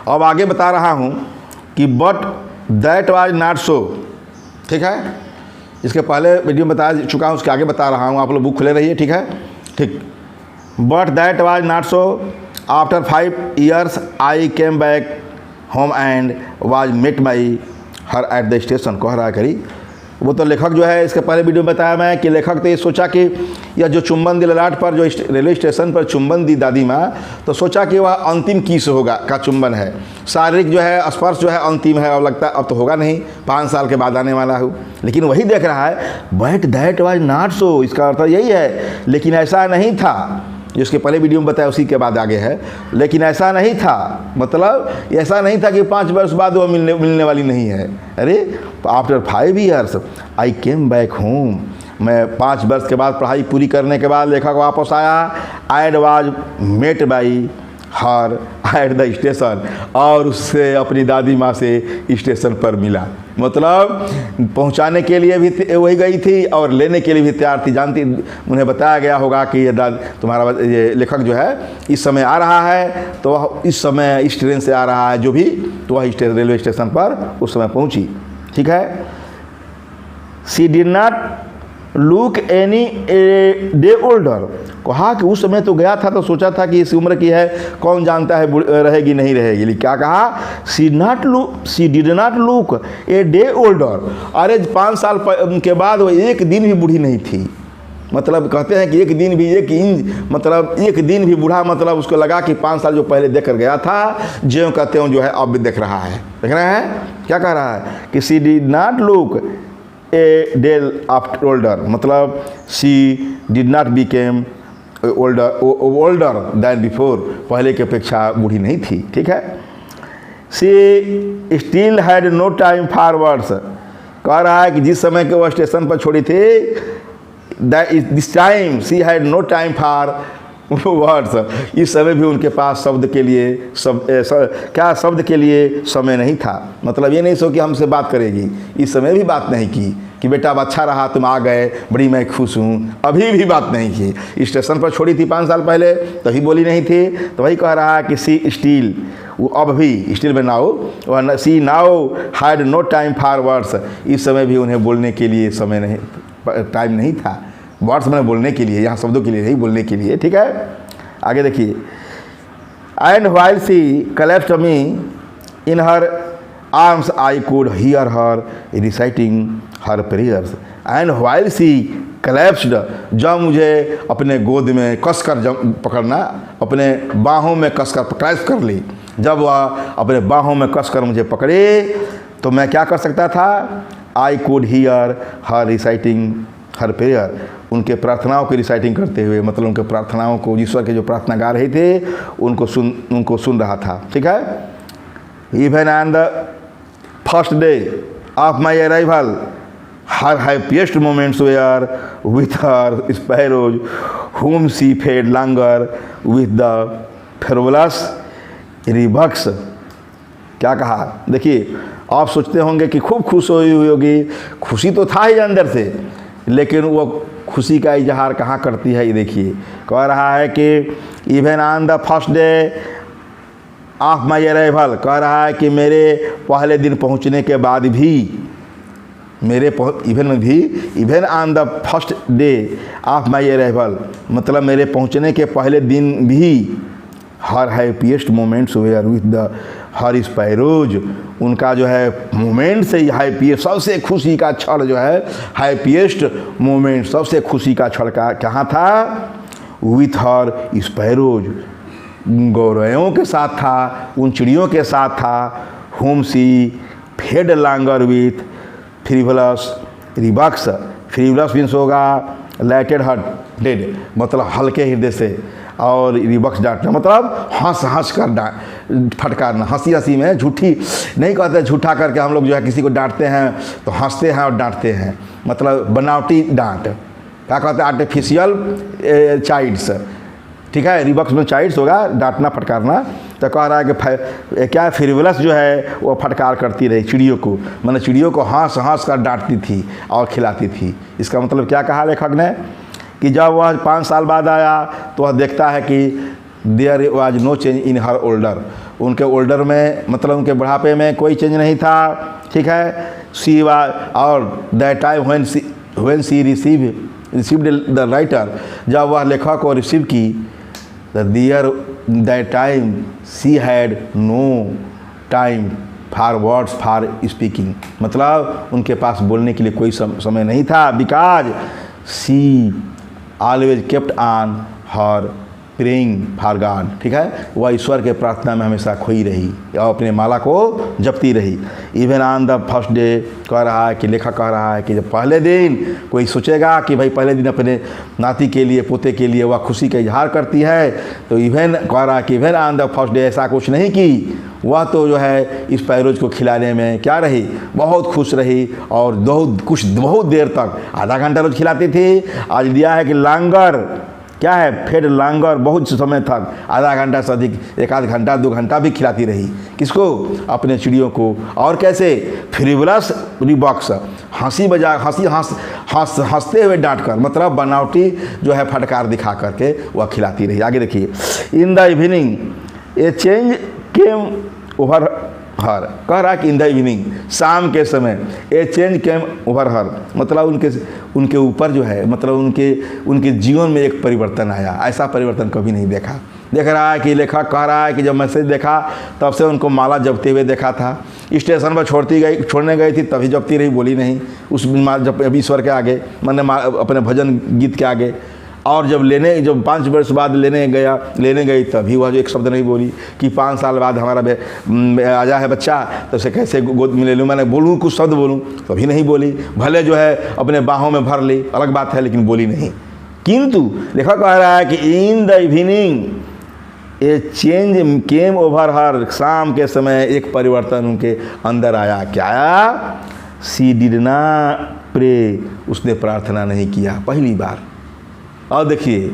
अब आगे बता रहा हूँ कि बट दैट वाज नॉट सो, ठीक है। इसके पहले वीडियो में बता चुका हूँ, उसके आगे बता रहा हूँ, आप लोग बुक खुले रहिए, ठीक है, ठीक। But that was not so, after 5 years I came back home and was met my her at the station. कह रहा करी वो तो लेखक जो है, इसके पहले वीडियो में बताया मैं कि लेखक तो ये सोचा कि यह जो चुंबन दी ललाट पर, जो रेलवे स्टेशन पर चुंबन दी दादी माँ, तो सोचा कि वह अंतिम किस होगा का चुंबन है, शारीरिक जो है स्पर्श जो है अंतिम है, अब लगता है अब तो होगा नहीं, 5 साल के बाद आने वाला हूँ। लेकिन वही देख रहा है बट दैट वाज नॉट सो, इसका अर्थ यही है लेकिन ऐसा नहीं था, जो उसके पहले वीडियो में बताया उसी के बाद आगे है। लेकिन ऐसा नहीं था, मतलब ऐसा नहीं था कि 5 वर्ष बाद वो मिलने वाली नहीं है। अरे after 5 years I came back home, मैं 5 वर्ष के बाद पढ़ाई पूरी करने के बाद लेखक वापस आया। And was met by her at the station, और उससे अपनी दादी माँ से स्टेशन पर मिला। मतलब पहुंचाने के लिए भी वही गई थी और लेने के लिए भी तैयार थी। जानती, उन्हें बताया गया होगा कि ये तुम्हारा ये लेखक जो है इस समय आ रहा है, तो वह इस समय इस ट्रेन से आ रहा है जो भी, तो वह रेलवे स्टेशन पर उस समय पहुंची, ठीक है। She did not look any day older, कहा कि उस समय तो गया था तो सोचा था कि इस उम्र की है, कौन जानता है रहेगी नहीं रहेगी, लेकिन क्या कहा, she did not look a day older. अरे 5 साल के बाद वो एक दिन भी बूढ़ी नहीं थी। मतलब कहते हैं कि एक दिन भी बूढ़ा, मतलब उसको लगा कि 5 साल जो पहले देख कर गया था, ज्यों कहते हैं जो है अब भी देख रहा है। देख रहे हैं क्या कह रहा है कि she did not look a day after older, मतलब she did not became older than before, पहले की अपेक्षा बूढ़ी नहीं थी, ठीक है। She still had no time for words, कह रहा है कि जिस समय के वह स्टेशन पर छोड़ी थी, this time she had no time for words, इस समय भी उनके पास शब्द के लिए शब्द के लिए समय नहीं था। मतलब ये नहीं सो कि हमसे बात करेगी, इस समय भी बात नहीं की कि बेटा अब अच्छा रहा तुम आ गए, बड़ी मैं खुश हूँ, अभी भी बात नहीं की। स्टेशन पर छोड़ी थी 5 साल पहले, तभी बोली नहीं थी। तो वही कह रहा है कि सी स्टिल, वो अब भी स्टिल में now, she now had no time for words, इस समय भी उन्हें बोलने के लिए समय नहीं, टाइम नहीं था। वर्ड्स में बोलने के लिए, यहाँ शब्दों के लिए नहीं, बोलने के लिए, ठीक है। आगे देखिए, and while she clasped me in her arms I could hear her reciting her prayers. And while she clasped, जब मुझे अपने गोद में कसकर पकड़ना, अपने बाहों में कसकर क्लैप्स कर ली, जब वह अपने बाहों में कसकर मुझे पकड़े तो मैं क्या कर सकता था, आई could hear her reciting her prayer, उनके प्रार्थनाओं की रिसाइटिंग करते हुए, मतलब उनके प्रार्थनाओं को, ईश्वर के जो प्रार्थना गा रहे थे उनको सुन रहा था, ठीक है। Even on the first day of my arrival her happiest moments were with her sparrows whom she fed longer with the frivolous rebucks। क्या कहा, देखिए आप सोचते होंगे कि खूब खुश हुई होगी, खुशी तो था ही अंदर से, लेकिन वो खुशी का इजहार कहाँ करती है, ये देखिए। कह रहा है कि even on the first day of my arrival, कह रहा है कि मेरे पहले दिन पहुँचने के बाद भी, even on the first day of my arrival, मतलब मेरे पहुँचने के पहले दिन भी, her happiest moments were with the her sparrows, उनका जो है मोमेंट से हैप्पीएस्ट, सबसे खुशी का क्षण जो है, हैप्पीएस्ट मोमेंट, सबसे खुशी का क्षण का कहाँ था, विथ हर स्पैरोज, गौरवों के साथ था, उन चिड़ियों के साथ था। Home she fed longer with frivolous rebukes, frivolous means होगा लाइटेड हार्टेड, मतलब हल्के हृदय से, और रिबक्स डांटना मतलब हंस कर फटकारना, हंसी में, झूठी नहीं कहते, झूठा करके हम लोग जो है किसी को डांटते हैं तो हंसते हैं और डांटते हैं, मतलब बनावटी डांट, क्या कहते हैं, आर्टिफिशियल चाइल्ड्स, ठीक है। रिबक्स में चाइल्ड्स होगा, डांटना फटकारना। तो कह रहा है कि क्या फ्रीवलस जो है वो फटकार करती रही चिड़ियों को, मतलब चिड़ियों को हंस कर डांटती थी और खिलाती थी। इसका मतलब क्या कहा लेखक ने कि जब वह 5 साल बाद आया तो वह देखता है कि there was no change in her older, उनके ओल्डर में मतलब उनके बुढ़ापे में कोई चेंज नहीं था, ठीक है। सी और that time when she received the writer, जब वह लेखक को रिसीव की, that time she had no time for words for speaking, मतलब उनके पास बोलने के लिए कोई समय नहीं था। Because she always kept on her praying for God, ठीक है, वह ईश्वर के प्रार्थना में हमेशा खोई रही और अपने माला को जपती रही। Even on the first day, कह रहा है कि लेखक कह रहा है कि जब पहले दिन कोई सोचेगा कि भाई पहले दिन अपने नाती के लिए पोते के लिए वह खुशी का इजहार करती है, तो इवन कह रहा है कि even on the first day ऐसा कुछ नहीं की, वह तो जो है इस पैरोज को खिलाने में क्या रही, बहुत खुश रही और बहुत देर तक, आधा घंटा रोज खिलाती थी। आज दिया है कि लांगर क्या है, फेड लांगर, बहुत समय तक, आधा घंटा से अधिक, एक आध घंटा 2 घंटा भी खिलाती रही। किसको? अपने चिड़ियों को। और कैसे? फ्रिवलस रिबॉक्स, हंसते हुए डांट कर, मतलब बनावटी जो है फटकार दिखा करके वह खिलाती रही। आगे देखिए, in the evening A change came over हर, कह रहा है कि इन द इवनिंग, शाम के समय, ए चेंज केम ओवर हर, मतलब उनके ऊपर जो है, मतलब उनके जीवन में एक परिवर्तन आया। ऐसा परिवर्तन कभी नहीं देखा। देख रहा है कि लेखक कह रहा है कि जब मैसेज देखा तब से उनको माला जपते हुए देखा था। स्टेशन पर छोड़ने गई थी तभी जपती रही, बोली नहीं उस जब ईश्वर के आगे, मैंने अपने भजन गीत के आगे। और जब 5 वर्ष बाद लेने गई तभी वह जो एक शब्द नहीं बोली कि 5 साल बाद हमारा आया है बच्चा, तो उसे कैसे गोद में ले लूँ, मैंने बोलूँ कुछ शब्द बोलूँ, तभी नहीं बोली। भले जो है अपने बाहों में भर ली, अलग बात है, लेकिन बोली नहीं। किंतु लेखक कह रहा है कि in the evening A change came over हर, शाम के समय एक परिवर्तन उनके अंदर आया। क्या आया? सी डिड नॉट प्रे, उसने प्रार्थना नहीं किया, पहली बार। और देखिए,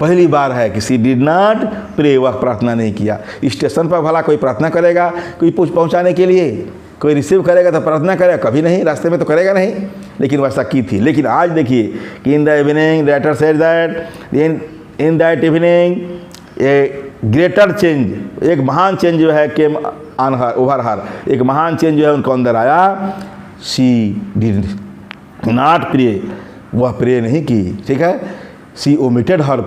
पहली बार है कि सी डिड नॉट प्रे, वह प्रार्थना नहीं किया। स्टेशन पर भला कोई प्रार्थना करेगा, कोई पहुंचाने के लिए कोई रिसीव करेगा तो प्रार्थना करेगा? कभी नहीं, रास्ते में तो करेगा नहीं, लेकिन वैसा की थी। लेकिन आज देखिए कि in the evening writer said that in that evening A greater change, एक महान चेंज जो है केम ऑन हर ओवर हर, एक महान चेंज जो है उनको अंदर आया। सी डिड नॉट प्रे, वह प्रे नहीं की, ठीक है। सी ओमिटेड हर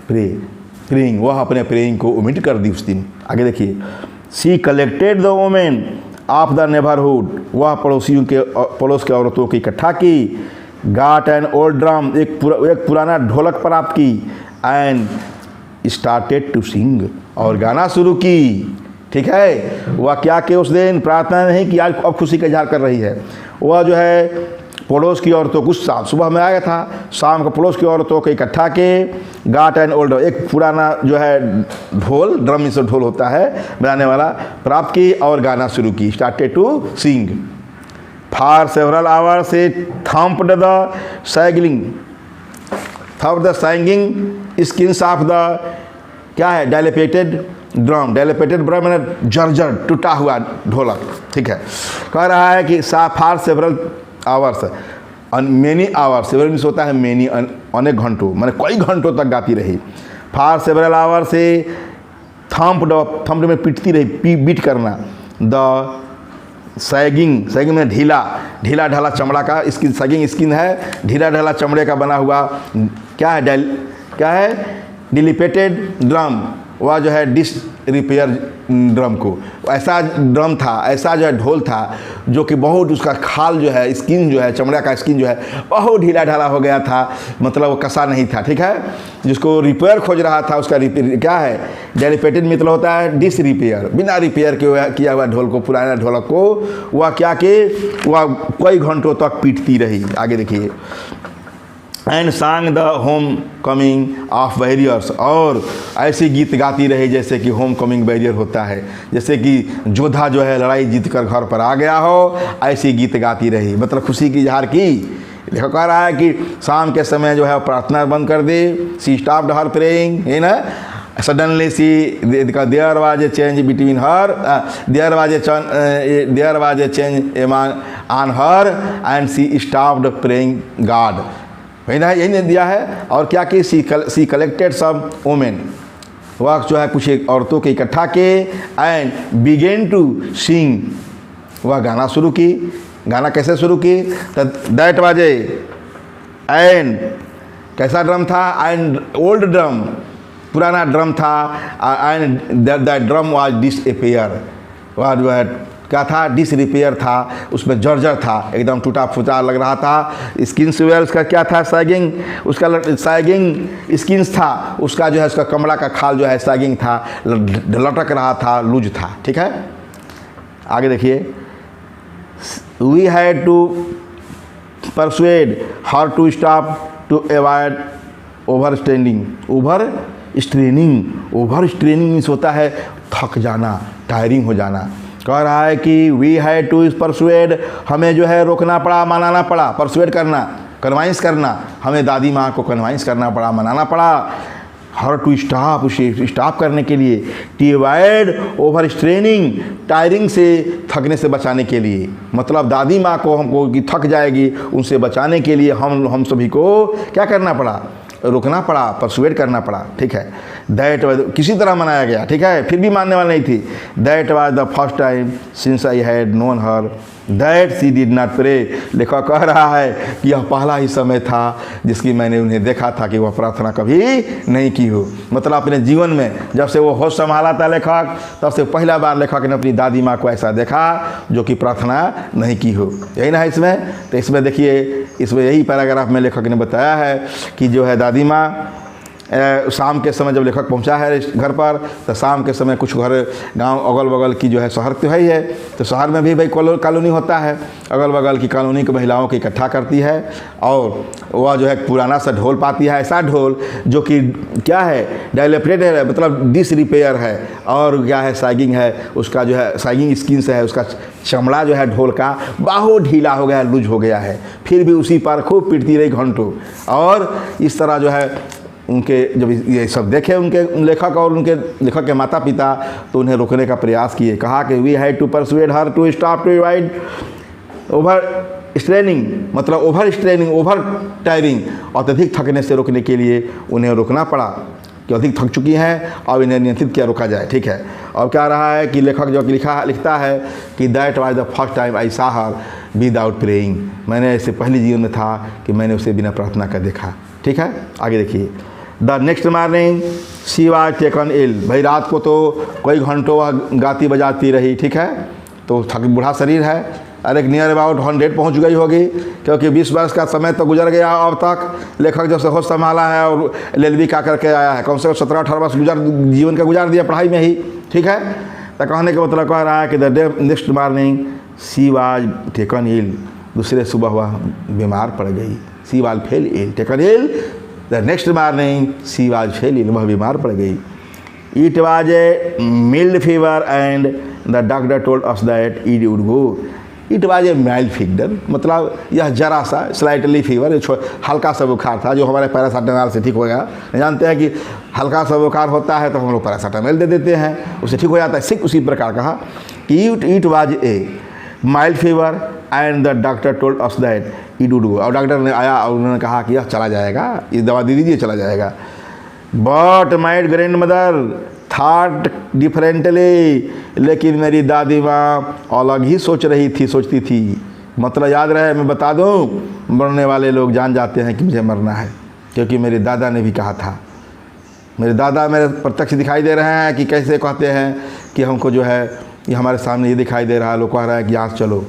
प्रेइंग, वह अपने प्रेइंग को ओमिट कर दी उस दिन। आगे देखिए, she collected the women of the neighbourhood, वह पड़ोस के औरतों की इकट्ठा की। गाट एन ओल्ड ड्रम, एक पुराना ढोलक प्राप्त की। एंड स्टार्टेड टू सिंग, और गाना शुरू की, ठीक है। वह क्या कि उस दिन प्रार्थना नहीं की, आज अब खुशी का इजहार कर रही है। वह जो है पड़ोस की औरतों को, सुबह में आया था, शाम को पड़ोस की औरतों को इकट्ठा के। गाट एंड ओल्ड, एक पुराना जो है ढोल, ड्रम से ढोल होता है बजाने वाला, प्राप्त की और गाना शुरू की। Started to sing. For several hours she thumped the sagging skins of the, क्या है, डायलेपेटेड ड्रम। डायलेपेटेड ड्रम मैंने जर्जर टूटा हुआ ढोलक, ठीक है। कह रहा है कि for several hours, many hours, several means होता है मेनी, अनेक घंटों, मैंने कई घंटों तक गाती रही। For several hours she thumped में पीटती रही, बीट करना। द सैगिंग में ढीला ढाला चमड़ा का स्किन, सैगिंग स्किन है, ढीला ढाला चमड़े का बना हुआ, क्या है डिलिपेटेड ड्रम, वह जो है डिस रिपेयर ड्रम को, ऐसा ड्रम था, ऐसा जो है ढोल था जो कि बहुत, उसका खाल जो है, स्किन जो है, चमड़ा का स्किन जो है बहुत ढीला ढाला हो गया था, मतलब वो कसा नहीं था, ठीक है। जिसको रिपेयर खोज रहा था, उसका रिपेयर क्या है, डेलिपेटेड मतलब होता है डिस रिपेयर, बिना रिपेयर किया हुआ ढोल को, पुराना ढोलक को वह क्या कि वह कई घंटों तक पीटती रही। आगे देखिए, एंड सांग the home coming of barriers, और ऐसे गीत गाती रही जैसे कि होम कमिंग बैरियर होता है, जैसे कि योद्धा जो है लड़ाई जीत कर घर पर आ गया हो, ऐसे गीत गाती रही, मतलब खुशी की इजहार की। देखो कह रहा है कि शाम के समय जो है प्रार्थना बंद कर दी। सी स्टॉप्ड हर प्रेइंग, है ना। Suddenly there was a change between her, there was a change on her and she stopped praying God, है ना, यही ने दिया है। और क्या कि सी कलेक्टेड सब वोमेन, वह जो है कुछ एक औरतों के इकट्ठा के एंड बिगेन टू सिंग, वह गाना शुरू की। गाना कैसे शुरू की? दैट वाज एंड कैसा ड्रम था? एंड ओल्ड ड्रम, पुराना ड्रम था। And that drum was disappear, वह जो है क्या था? डिसरिपेयर था, उसमें जर्जर था, एकदम टूटा फूटा लग रहा था। स्किन वेयर उसका क्या था? सैगिंग, उसका सैगिंग स्किन्स था, उसका जो है उसका कमड़ा का खाल जो है सैगिंग था, लटक रहा था, लूज था। ठीक है, आगे देखिए। We had to persuade her to stop to avoid overstraining. Overstraining means होता है थक जाना, टायरिंग हो जाना। कह रहा है कि वी हैड टू परसुएड, हमें जो है रोकना पड़ा, मनाना पड़ा। परसुएड करना, कन्वाइंस करना, हमें दादी माँ को कन्वाइंस करना पड़ा, मनाना पड़ा। हर टू स्टॉप, उसे स्टॉप करने के लिए। To avoid overstraining, tiring से, थकने से बचाने के लिए। मतलब दादी माँ को हमको कि थक जाएगी, उनसे बचाने के लिए हम सभी को क्या करना पड़ा? रुकना पड़ा, परसुएड करना पड़ा। ठीक है, दैट वाज, किसी तरह मनाया गया। ठीक है, फिर भी मानने वाली नहीं थी। That was the first time since I had known her that she did not pray. लेखक कह रहा है कि यह पहला ही समय था जिसकी मैंने उन्हें देखा था कि वह प्रार्थना कभी नहीं की हो। मतलब अपने जीवन में जब से वो होश संभाला था लेखक, तब से पहला बार लेखक ने अपनी दादी माँ को ऐसा देखा जो कि प्रार्थना नहीं की हो। यही ना है इसमें। तो इसमें देखिए, इसमें यही पैराग्राफ में लेखक ने बताया है कि जो है दादी माँ शाम के समय जब लेखक पहुंचा है घर पर, तो शाम के समय कुछ घर गांव अगल बगल की जो है शहर तो है ही है, तो शहर में भी भाई कॉलोनी होता है, अगल बगल की कॉलोनी की महिलाओं को इकट्ठा करती है और वह जो है पुराना सा ढोल पाती है। ऐसा ढोल जो कि क्या है? डायलेप्टेड है, मतलब डिसरिपेयर है, और क्या है? सैगिंग है, उसका जो है सैगिंग स्किन्स है, उसका चमड़ा जो है ढोल का बहुत ढीला हो गया है, लूज हो गया है। फिर भी उसी पर खूब पीटती रही घंटों। और इस तरह जो है उनके जब ये सब देखे उनके लेखक और उनके लेखक के माता पिता, तो उन्हें रोकने का प्रयास किए। कहा कि we had to persuade her to stop to avoid overstraining, मतलब ओवर स्ट्रेनिंग, ओवर टायरिंग, अत्यधिक थकने से रोकने के लिए उन्हें रोकना पड़ा कि अधिक थक चुकी हैं और इन्हें नियंत्रित किया, रोका जाए। ठीक है, और क्या रहा है कि लेखक जो लिखता है कि that was the first time I saw her without praying, मैंने इससे पहले जीवन में था कि मैंने उसे बिना प्रार्थना का देखा। ठीक है, आगे देखिए। The next morning she was taken ill, भाई रात को तो कई घंटों वह गाती बजाती रही। ठीक है, तो बूढ़ा शरीर है, अरे नियर अबाउट 100 पहुंच गई होगी, क्योंकि 20 वर्ष का समय तो गुजर गया अब तक। लेखक जब से होश संभाला है और LLB का करके आया है, कम से कम 17-18 वर्ष जीवन का गुजार दिया पढ़ाई में ही। ठीक है, तो कहने का मतलब कह रहा है कि the next morning she was taken ill, दूसरे सुबह वह बीमार पड़ गई। She was fell ill, taken ill. The next morning she was fell ill, वह बीमार पड़ गई। It was a mild fever and the doctor told us that it would go. It was a mild fever, मतलब यह जरा सा slightly fever, हल्का सा बुखार था जो हमारे पैरासीटामोल से ठीक हो गया। जानते हैं कि हल्का सा बुखार होता है तो हम लोग पैरासीटामोल दे देते हैं, उससे ठीक हो जाता है। सिर्फ उसी प्रकार कहा कि it was a mild fever and the doctor told us that it would गो। और डॉक्टर ने आया और उन्होंने कहा कि यह चला जाएगा, ये दवा दे दीजिए, चला जाएगा। But my grand mother thought differently, लेकिन मेरी दादी माँ अलग ही सोचती थी। मतलब याद रहे, मैं बता दूँ, मरने वाले लोग जान जाते हैं कि मुझे मरना है, क्योंकि मेरे दादा ने भी कहा था। मेरे दादा मेरे प्रत्यक्ष दिखाई दे रहे हैं कि कैसे कहते हैं कि हमको जो है ये हमारे सामने ये दिखाई दे रहा है। लोग कह रहे हैं कि यहाँ चलो,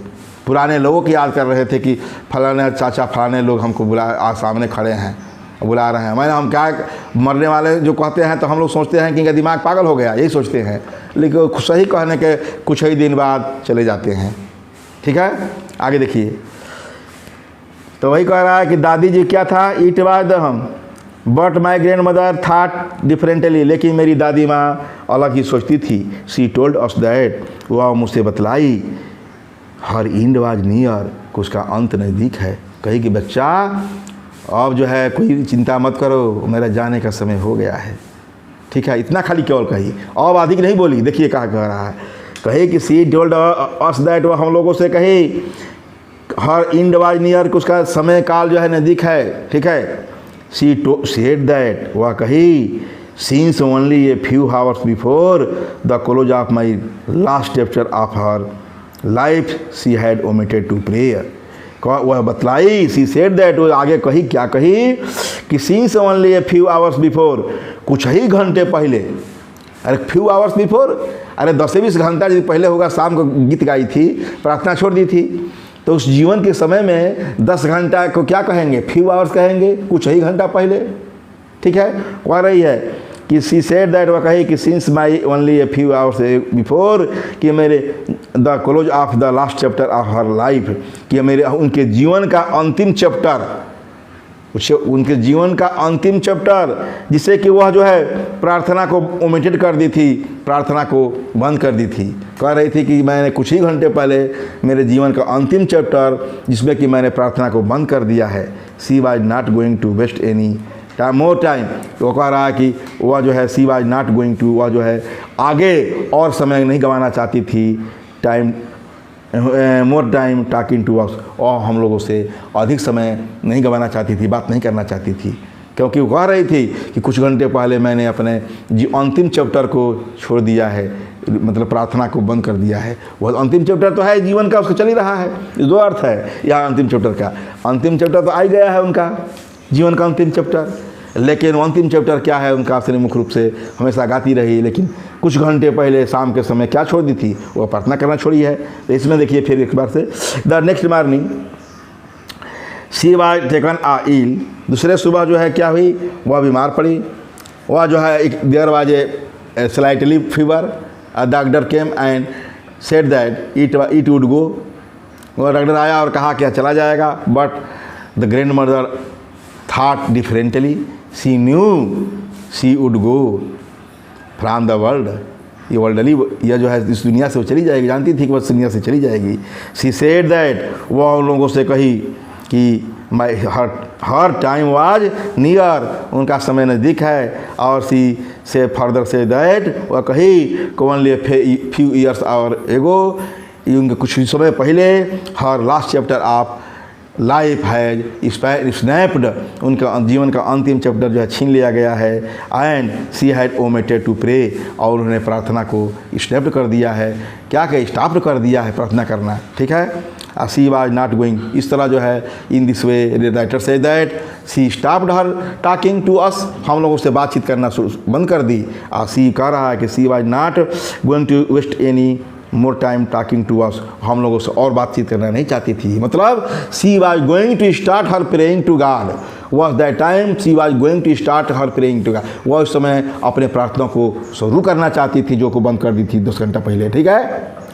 पुराने लोगों की याद कर रहे थे कि फलाने चाचा फलाने लोग हमको आज सामने खड़े हैं, बुला रहे हैं। मैंने हम क्या, मरने वाले जो कहते हैं तो हम लोग सोचते हैं कि इनका दिमाग पागल हो गया, यही सोचते हैं, लेकिन सही कहने के कुछ ही दिन बाद चले जाते हैं। ठीक है, आगे देखिए। तो वही कह रहा है कि दादी जी क्या था, इट वाज हम, but my grand mother thought differently, लेकिन मेरी दादी माँ अलग ही सोचती थी। शी टोल्ड अस दैट, वह मुझसे बतलाई, हर इंड वाज नियर, कि उसका अंत नज़दीक है। कही कि बच्चा अब जो है कोई चिंता मत करो, मेरा जाने का समय हो गया है। ठीक है, इतना खाली केवल कही, अब अधिक नहीं बोली। देखिए कहा कह रहा है, कहे कि सी टोल्ड अस दैट, वह हम लोगों से कही, हर इंड वाज नियर, कि उसका समय काल जो है नज़दीक है। ठीक है, शी सेड दैट, वह कही since only a few hours before the close of my last chapter of her life she had omitted to prayer. वह बतलाई, सी सेड दैट, वो आगे कही, क्या कही कि since only a few hours before, कुछ ही घंटे पहले, अरे few hours before, अरे 10 से 20 घंटा यदि पहले होगा, शाम को गीत गाई थी, प्रार्थना छोड़ दी थी, तो उस जीवन के समय में 10 घंटा को क्या कहेंगे, few hours कहेंगे, कुछ ही घंटा पहले, ठीक है। कह रही है कि सी सेड दैट, वह कही कि since my only a few hours before, कि मेरे the close of the last chapter of her life, कि मेरे उनके जीवन का अंतिम चैप्टर, उनके जीवन का अंतिम चैप्टर, जिससे कि वह जो है प्रार्थना को ओमिटेड कर दी थी, प्रार्थना को बंद कर दी थी। कह रही थी कि मैंने कुछ ही घंटे पहले मेरे जीवन का अंतिम चैप्टर, जिसमें कि मैंने प्रार्थना को बंद कर दिया है, she was not going to waste any more time. वो कह रहा है कि वह जो है she was not going to, वह जो है आगे और समय नहीं गंवाना चाहती थी, time more time talking to us, और हम लोगों से अधिक समय नहीं गंवाना चाहती थी, बात नहीं करना चाहती थी, क्योंकि वो कह रही थी कि कुछ घंटे पहले मैंने अपने अंतिम चैप्टर को छोड़ दिया है, मतलब प्रार्थना को बंद कर दिया है। वह अंतिम चैप्टर तो है जीवन का, उसका चल ही रहा है। दो अर्थ है यहाँ अंतिम चैप्टर का, अंतिम चैप्टर तो आ ही गया है उनका जीवन का अंतिम चैप्टर, लेकिन अंतिम चैप्टर क्या है उनका, आपसे मुख्य रूप से हमेशा गाती रही, लेकिन कुछ घंटे पहले शाम के समय क्या छोड़ दी थी, वो प्रार्थना करना छोड़ी है। तो इसमें देखिए फिर एक बार से, the next morning she was taken uh ill, दूसरे सुबह जो है क्या हुई, वह बीमार पड़ी, वह जो है एक there was a slightly fever, doctor came and said that it would go, वह डॉक्टर आया और कहा क्या चला जाएगा, but the grandmother thought differently, she knew she would go from the world, ये वर्ल्डली, यह जो है इस दुनिया से वो चली जाएगी, जानती थी कि वह दुनिया से चली जाएगी। she said that, वह उन लोगों से कही कि her time was near, उनका समय नज़दीक है, और she say further say that, वह कही only a few years और ago, उनके कुछ समय पहले her last chapter of life है स्नैप्ड, उनका जीवन का अंतिम चैप्टर जो है छीन लिया गया है, and she had omitted to pray, और उन्होंने प्रार्थना को स्नैप्ड कर दिया है, क्या कहे स्टॉप कर दिया है प्रार्थना करना, ठीक है। सी वाज नॉट गोइंग, इस तरह जो है इन दिस वे राइटर से that she stopped her talking to us, हम लोगों से बातचीत करना बंद कर दी। सी कह रहा है कि she was not going to waste any more time talking to us, हम लोगों से और बातचीत करना नहीं चाहती थी, मतलब she was going to start her praying to God, was that time she was going to start her praying to God, वह उस समय अपने प्रार्थना को शुरू करना चाहती थी, जो को बंद कर दी थी 10 घंटा पहले, ठीक है,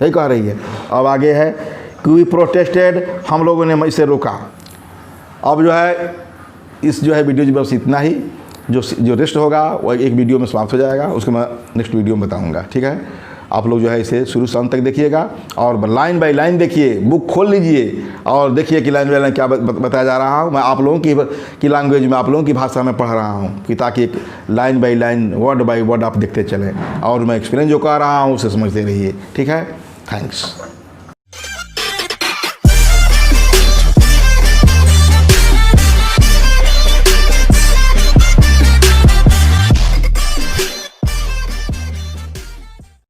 यही कह रही है। अब आगे है कि वी प्रोटेस्टेड, हम लोगों ने इसे रोका। अब जो है इस जो है वीडियो जी बस इतना ही, जो रेस्ट होगा वह एक वीडियो में समाप्त हो जाएगा, उसको मैं नेक्स्ट वीडियो में बताऊँगा, ठीक है। आप लोग जो है इसे शुरू से अंत तक देखिएगा, और लाइन बाय लाइन देखिए, बुक खोल लीजिए और देखिए कि लाइन बाय लाइन क्या बताया जा रहा हूँ। मैं आप लोगों की लैंग्वेज में, आप लोगों की भाषा में पढ़ रहा हूँ, कि ताकि एक line by line, word by word आप देखते चलें, और मैं एक्सपीरियंस जो कर रहा हूँ उसे समझते रहिए, ठीक है। थैंक्स।